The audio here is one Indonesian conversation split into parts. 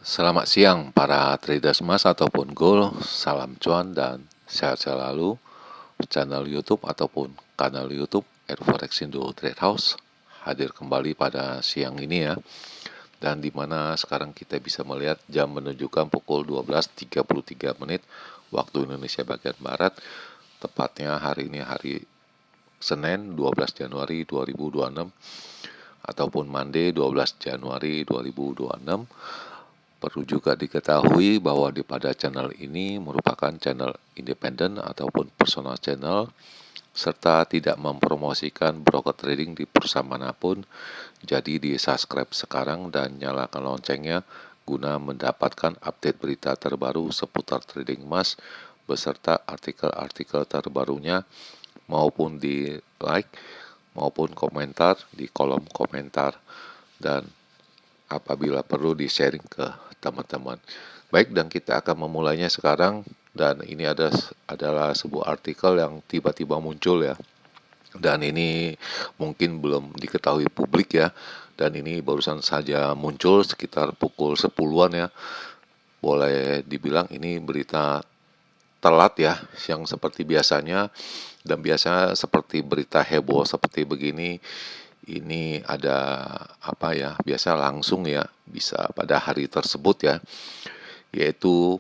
Selamat siang para traders emas ataupun gold, salam cuan dan sehat selalu. Channel YouTube ataupun kanal YouTube Forexindo Trade House hadir kembali pada siang ini ya. Dan dimana sekarang kita bisa melihat jam menunjukkan pukul 12.33 menit waktu Indonesia bagian Barat. Tepatnya hari ini hari Senin 12 Januari 2026 ataupun Monday 12 Januari 2026. Perlu juga diketahui bahwa pada channel ini merupakan channel independen ataupun personal channel serta tidak mempromosikan broker trading di perusahaan manapun. Jadi di subscribe sekarang dan nyalakan loncengnya guna mendapatkan update berita terbaru seputar trading emas beserta artikel-artikel terbarunya maupun di like maupun komentar di kolom komentar dan apabila perlu di-sharing ke teman-teman. Baik, dan kita akan memulainya sekarang, dan ini adalah sebuah artikel yang tiba-tiba muncul ya. Dan ini mungkin belum diketahui publik ya. Dan ini barusan saja muncul sekitar pukul 10-an ya. Boleh dibilang ini berita telat ya, yang seperti biasanya. Dan biasa seperti berita heboh seperti begini, ini ada apa ya, biasa langsung ya, bisa pada hari tersebut ya, yaitu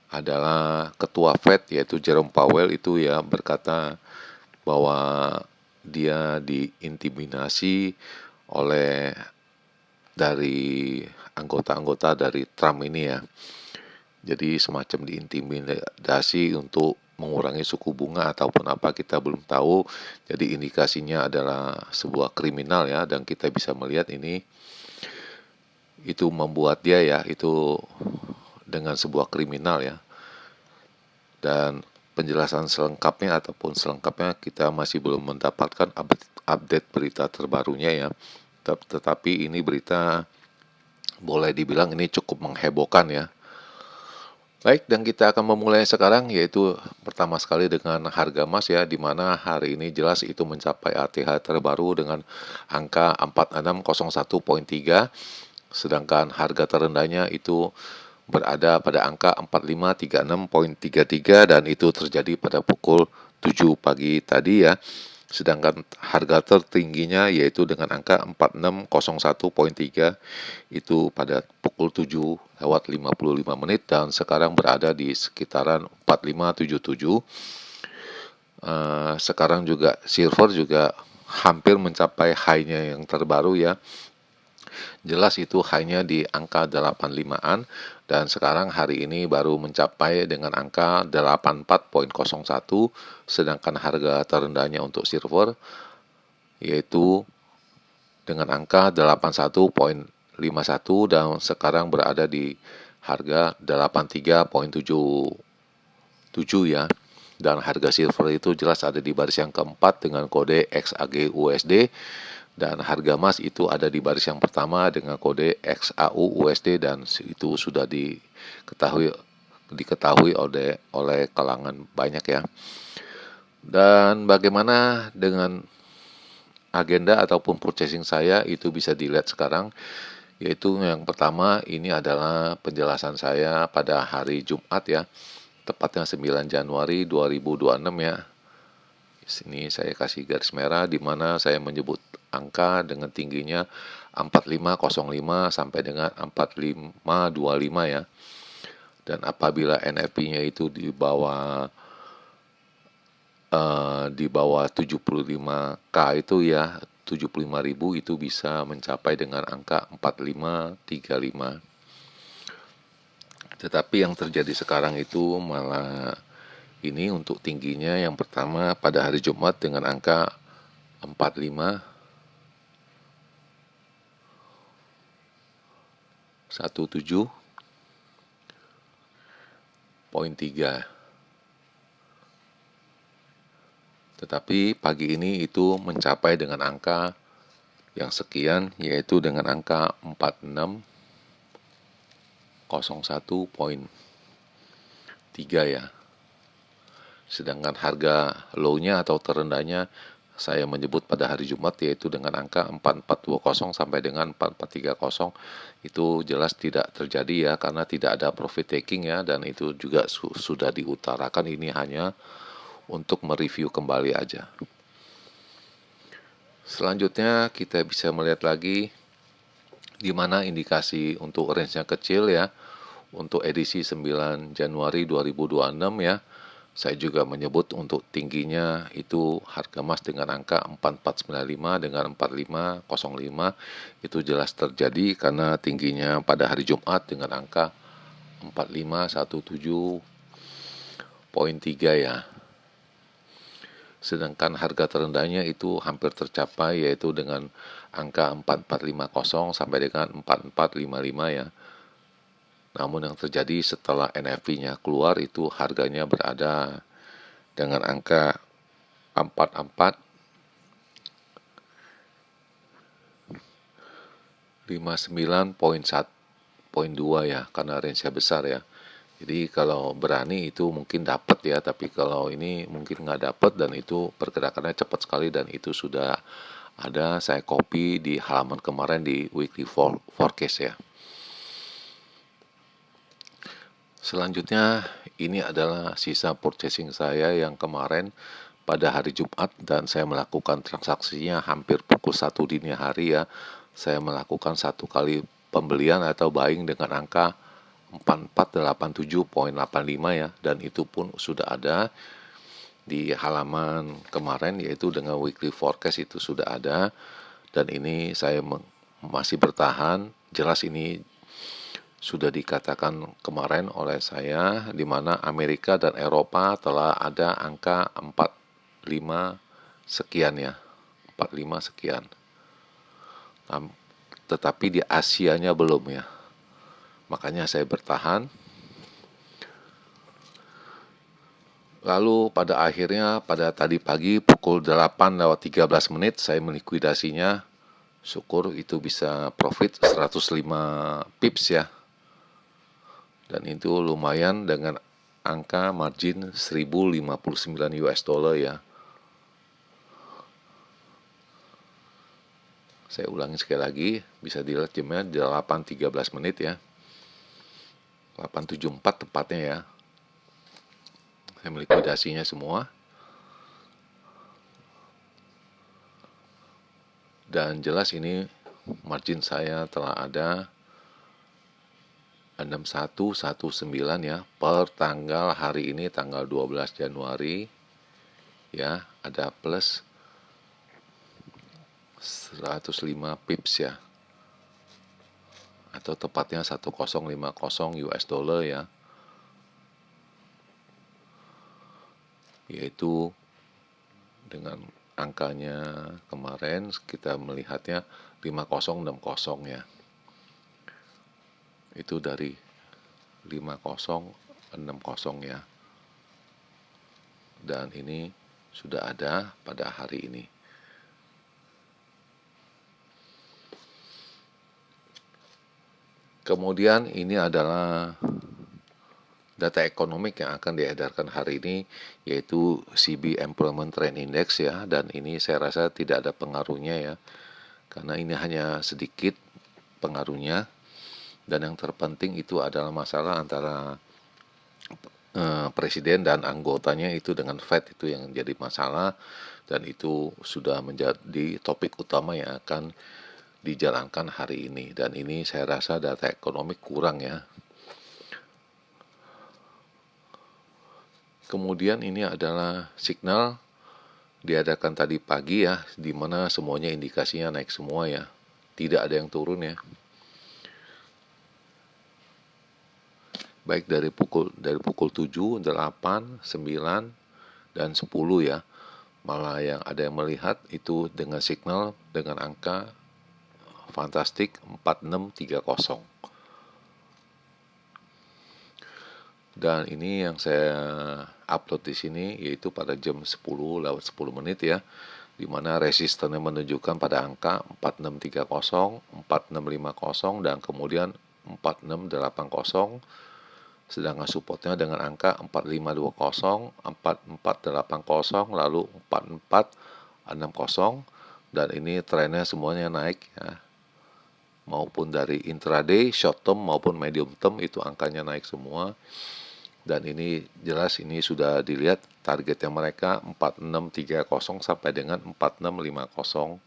adalah ketua Fed yaitu Jerome Powell itu ya berkata bahwa dia diintimidasi oleh dari anggota-anggota dari Trump ini ya. Jadi semacam diintimidasi untuk mengurangi suku bunga ataupun apa kita belum tahu. Jadi indikasinya adalah sebuah kriminal ya, dan kita bisa melihat ini itu membuat dia ya itu dengan sebuah kriminal ya. Dan penjelasan selengkapnya ataupun selengkapnya kita masih belum mendapatkan update berita terbarunya ya. Tetapi ini berita boleh dibilang ini cukup menghebohkan ya. Baik, dan kita akan memulai sekarang yaitu pertama sekali dengan harga emas ya, di mana hari ini jelas itu mencapai ATH terbaru dengan angka 4601.3, sedangkan harga terendahnya itu berada pada angka 4536.33 dan itu terjadi pada pukul 7 pagi tadi ya. Sedangkan harga tertingginya yaitu dengan angka 4601.3 itu pada pukul 7:55 menit dan sekarang berada di sekitaran 4577. Sekarang juga silver juga hampir mencapai high-nya yang terbaru ya. Jelas itu hanya di angka 85-an dan sekarang hari ini baru mencapai dengan angka 84.01, sedangkan harga terendahnya untuk silver yaitu dengan angka 81.51 dan sekarang berada di harga 83.77 ya. Dan harga silver itu jelas ada di baris yang keempat dengan kode XAG USD. Dan harga emas itu ada di baris yang pertama dengan kode XAU USD dan itu sudah diketahui oleh kalangan banyak ya. Dan bagaimana dengan agenda ataupun purchasing saya itu bisa dilihat sekarang, yaitu yang pertama ini adalah penjelasan saya pada hari Jumat ya, tepatnya 9 Januari 2026 ya. Sini saya kasih garis merah di mana saya menyebut angka dengan tingginya 4505 sampai dengan 4525 ya. Dan apabila NFP-nya itu di bawah 75K itu ya 75.000 itu bisa mencapai dengan angka 4535. Tetapi yang terjadi sekarang itu malah ini untuk tingginya yang pertama pada hari Jumat dengan angka 4517.3. Tetapi pagi ini itu mencapai dengan angka yang sekian yaitu dengan angka 4601.3 ya. Sedangkan harga low-nya atau terendahnya saya menyebut pada hari Jumat, yaitu dengan angka 4420 sampai dengan 4430. Itu jelas tidak terjadi ya, karena tidak ada profit taking ya, dan itu juga sudah diutarakan, ini hanya untuk mereview kembali aja. Selanjutnya kita bisa melihat lagi di mana indikasi untuk range-nya kecil ya. Untuk edisi 9 Januari 2026 ya. Saya juga menyebut untuk tingginya itu harga emas dengan angka 4495 dengan 4505, itu jelas terjadi karena tingginya pada hari Jumat dengan angka 4517.3 ya. Sedangkan harga terendahnya itu hampir tercapai, yaitu dengan angka 4450 sampai dengan 4455 ya. Namun yang terjadi setelah NFP-nya keluar itu harganya berada dengan angka 4459.2 ya, karena range-nya besar ya. Jadi kalau berani itu mungkin dapat ya, tapi kalau ini mungkin nggak dapat, dan itu pergerakannya cepat sekali, dan itu sudah ada saya copy di halaman kemarin di weekly forecast ya. Selanjutnya ini adalah sisa purchasing saya yang kemarin pada hari Jumat, dan saya melakukan transaksinya hampir pukul 1 dini hari ya. Saya melakukan satu kali pembelian atau buying dengan angka 4487.85 ya, dan itu pun sudah ada di halaman kemarin, yaitu dengan weekly forecast itu sudah ada, dan ini saya masih bertahan. Jelas ini sudah dikatakan kemarin oleh saya, di mana Amerika dan Eropa telah ada angka 45 sekian ya, 45 sekian. Tetapi di Asianya belum ya. Makanya saya bertahan. Lalu pada akhirnya pada tadi pagi pukul 8:13 saya melikuidasinya. Syukur itu bisa profit 105 pips ya. Dan itu lumayan dengan angka margin 1059 US dollar ya. Saya ulangi sekali lagi, bisa dilihat jamnya 8:13 ya. 8:74 tepatnya ya. Saya melikuidasinya semua. Dan jelas ini margin saya telah ada 6119 ya, per tanggal hari ini tanggal 12 Januari ya, ada plus 105 pips ya, atau tepatnya 1050 US dollar ya, yaitu dengan angkanya kemarin kita melihatnya 5060 ya, itu dari 5060 ya, dan ini sudah ada pada hari ini. Kemudian ini adalah data ekonomik yang akan diedarkan hari ini, yaitu CB Employment Trend Index ya, dan ini saya rasa tidak ada pengaruhnya ya, karena ini hanya sedikit pengaruhnya, dan yang terpenting itu adalah masalah antara presiden dan anggotanya itu dengan Fed, itu yang jadi masalah, dan itu sudah menjadi topik utama yang akan dijalankan hari ini, dan ini saya rasa data ekonomi kurang ya. Kemudian ini adalah signal diadakan tadi pagi ya, di mana semuanya indikasinya naik semua ya, tidak ada yang turun ya. Baik dari pukul 7, 8, 9, dan 10 ya. Malah yang ada yang melihat itu dengan signal dengan angka fantastik 4630. Dan ini yang saya upload di sini yaitu pada jam 10:10 ya, di mana resistennya menunjukkan pada angka 4630, 4650, dan kemudian 4680. Sedangkan supportnya dengan angka 4520, 4480, lalu 4460, 60 dan ini trennya semuanya naik ya. Maupun dari intraday, short term maupun medium term itu angkanya naik semua. Dan ini jelas ini sudah dilihat targetnya mereka 4630 sampai dengan 4650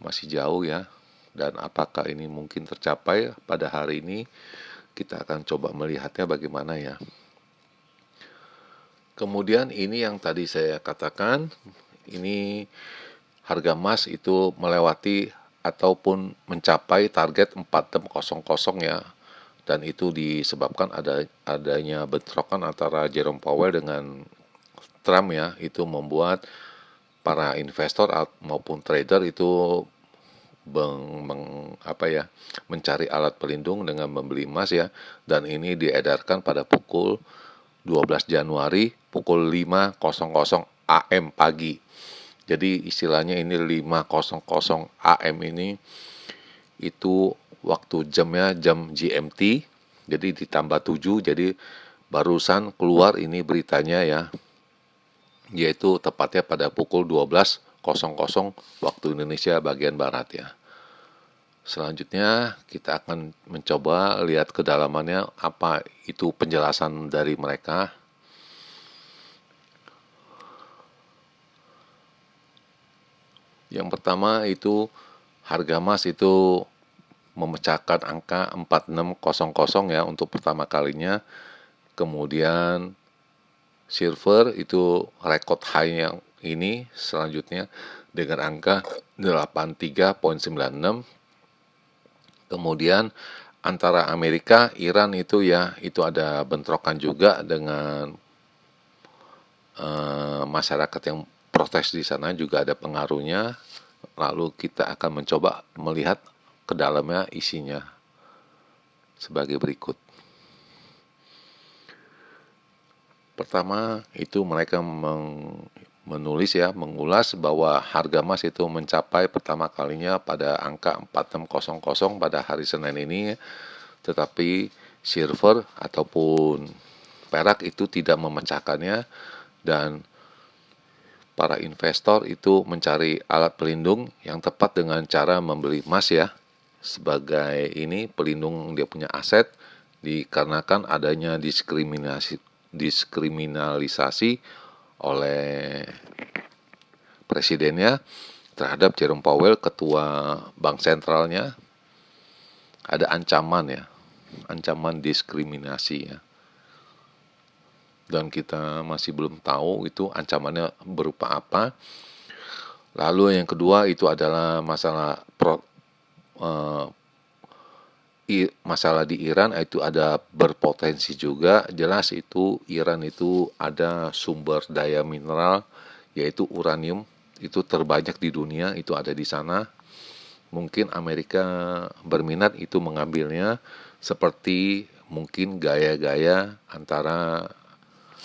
masih jauh ya. Dan apakah ini mungkin tercapai pada hari ini? Kita akan coba melihatnya bagaimana ya. Kemudian ini yang tadi saya katakan, ini harga emas itu melewati ataupun mencapai target 4600 ya. Dan itu disebabkan adanya bentrokan antara Jerome Powell dengan Trump ya. Itu membuat para investor maupun trader itu mencari alat pelindung dengan membeli emas ya. Dan ini diedarkan pada pukul 12 Januari pukul 5.00 AM pagi. Jadi istilahnya ini 5.00 AM ini itu waktu jamnya jam GMT. Jadi ditambah 7, jadi barusan keluar ini beritanya ya. Yaitu tepatnya pada pukul 12.00 waktu Indonesia bagian barat ya. Selanjutnya kita akan mencoba lihat kedalamannya apa itu penjelasan dari mereka. Yang pertama itu harga emas itu memecahkan angka 4600 ya untuk pertama kalinya. Kemudian silver itu rekod high yang ini selanjutnya dengan angka 83.96. Kemudian antara Amerika, Iran itu ya, itu ada bentrokan juga dengan masyarakat yang protes di sana juga ada pengaruhnya. Lalu kita akan mencoba melihat ke dalamnya isinya sebagai berikut. Pertama itu mereka mengulas bahwa harga emas itu mencapai pertama kalinya pada angka 4600 pada hari Senin ini, tetapi silver ataupun perak itu tidak memecahkannya dan para investor itu mencari alat pelindung yang tepat dengan cara membeli emas ya sebagai ini pelindung dia punya aset dikarenakan adanya diskriminalisasi oleh presidennya terhadap Jerome Powell, ketua bank sentralnya, ada ancaman ya, ancaman diskriminasi ya. Dan kita masih belum tahu itu ancamannya berupa apa. Lalu yang kedua itu adalah masalah di Iran itu ada berpotensi juga. Jelas itu Iran itu ada sumber daya mineral yaitu uranium itu terbanyak di dunia, itu ada di sana. Mungkin Amerika berminat itu mengambilnya seperti mungkin gaya-gaya antara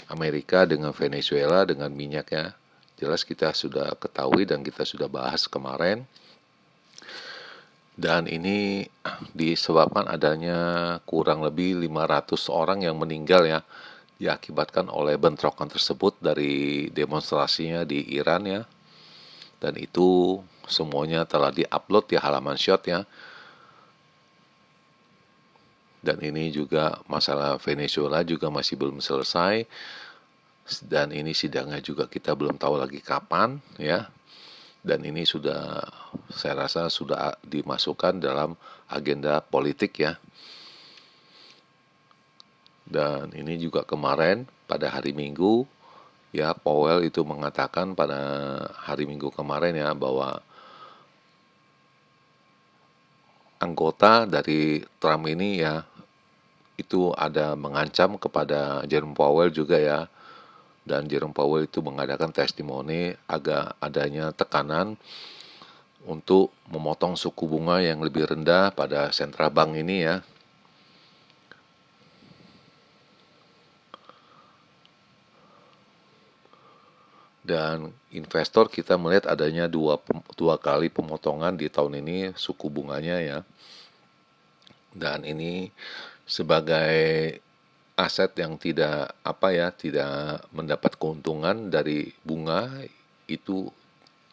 Amerika dengan Venezuela dengan minyaknya. Jelas kita sudah ketahui dan kita sudah bahas kemarin. Dan ini disebabkan adanya kurang lebih 500 orang yang meninggal ya, diakibatkan oleh bentrokan tersebut dari demonstrasinya di Iran ya. Dan itu semuanya telah diupload di halaman Shot ya. Dan ini juga masalah Venezuela juga masih belum selesai. Dan ini sidangnya juga kita belum tahu lagi kapan ya. Dan ini sudah, saya rasa sudah dimasukkan dalam agenda politik ya. Dan ini juga kemarin pada hari Minggu ya Powell itu mengatakan pada hari Minggu kemarin ya bahwa anggota dari Trump ini ya itu ada mengancam kepada Jerome Powell juga ya. Dan Jerome Powell itu mengadakan testimoni agak adanya tekanan untuk memotong suku bunga yang lebih rendah pada sentral bank ini ya. Dan investor kita melihat adanya dua kali pemotongan di tahun ini suku bunganya ya. Dan ini sebagai aset yang tidak mendapat keuntungan dari bunga itu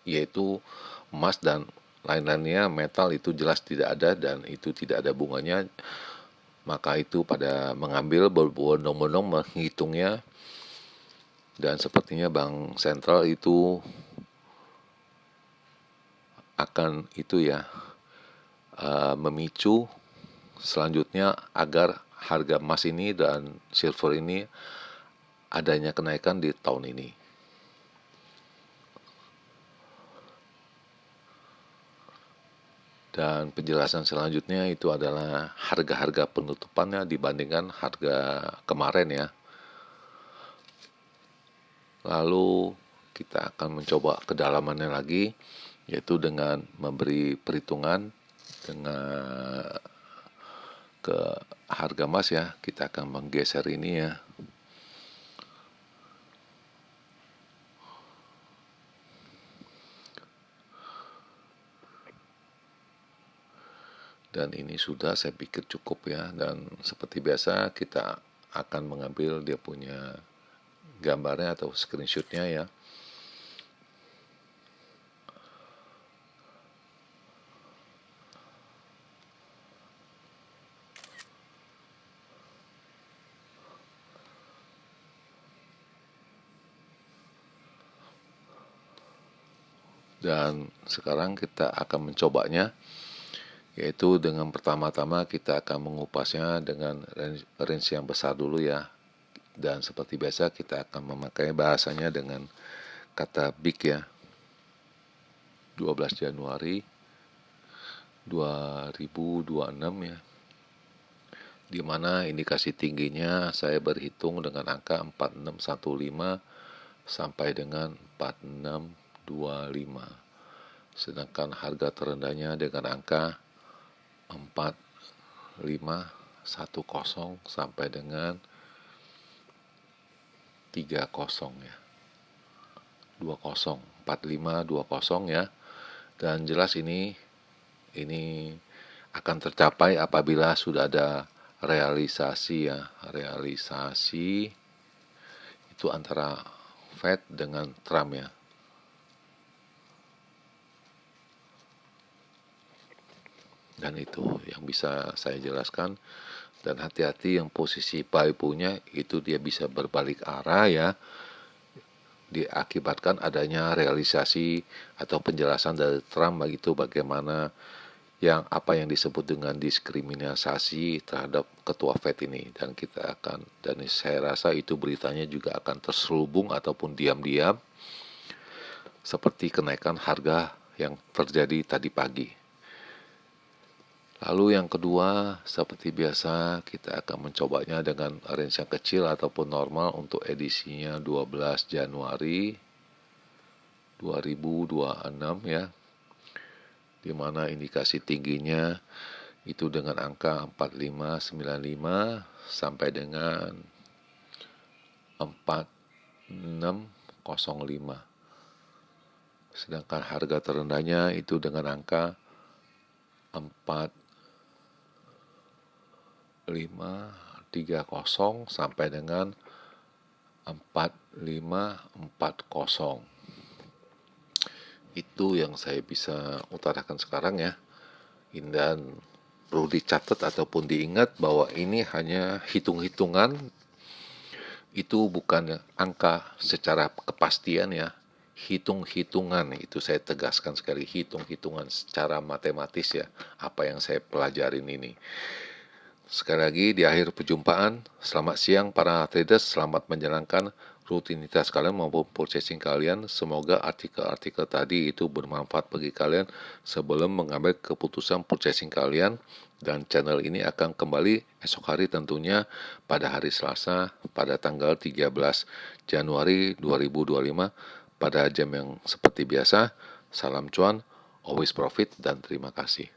yaitu emas dan lain-lainnya, metal itu jelas tidak ada dan itu tidak ada bunganya. Maka itu pada mengambil berbondong-bondong menghitungnya, dan sepertinya bank sentral itu akan itu ya memicu selanjutnya agar harga emas ini dan silver ini adanya kenaikan di tahun ini. Dan penjelasan selanjutnya itu adalah harga-harga penutupannya dibandingkan harga kemarin ya. Lalu kita akan mencoba kedalamannya lagi, yaitu dengan memberi perhitungan dengan ke harga emas ya. Kita akan menggeser ini ya. Dan ini sudah saya pikir cukup ya. Dan seperti biasa kita akan mengambil dia punya gambarnya atau screenshotnya ya. Dan sekarang kita akan mencobanya, yaitu dengan pertama-tama kita akan mengupasnya dengan range yang besar dulu ya. Dan seperti biasa kita akan memakai bahasanya dengan kata big ya. 12 Januari 2026 ya. Di mana indikasi tingginya saya berhitung dengan angka 4615 sampai dengan 4625. Sedangkan harga terendahnya dengan angka 4510 sampai dengan 30 ya. 20 4520 ya. Dan jelas ini akan tercapai apabila sudah ada realisasi ya. Realisasi itu antara Fed dengan Trump ya. Dan itu yang bisa saya jelaskan. Dan hati-hati yang posisi buy punya itu dia bisa berbalik arah ya, diakibatkan adanya realisasi atau penjelasan dari Trump begitu bagaimana apa yang disebut dengan diskriminasi terhadap ketua Fed ini. Dan saya rasa itu beritanya juga akan terselubung ataupun diam-diam seperti kenaikan harga yang terjadi tadi pagi. Lalu yang kedua, seperti biasa kita akan mencobanya dengan range yang kecil ataupun normal untuk edisinya 12 Januari 2026 ya. Di mana indikasi tingginya itu dengan angka 4595 sampai dengan 4605. Sedangkan harga terendahnya itu dengan angka 4530 sampai dengan 4540. Itu yang saya bisa utarakan sekarang ya. Dan perlu dicatat ataupun diingat bahwa ini hanya hitung-hitungan, itu bukan angka secara kepastian ya. Hitung-hitungan, itu saya tegaskan sekali, hitung-hitungan secara matematis ya, apa yang saya pelajarin ini. Sekali lagi di akhir perjumpaan, selamat siang para traders, selamat menjalankan rutinitas kalian maupun purchasing kalian. Semoga artikel-artikel tadi itu bermanfaat bagi kalian sebelum mengambil keputusan purchasing kalian. Dan channel ini akan kembali esok hari tentunya pada hari Selasa pada tanggal 13 Januari 2025 pada jam yang seperti biasa. Salam cuan, always profit, dan terima kasih.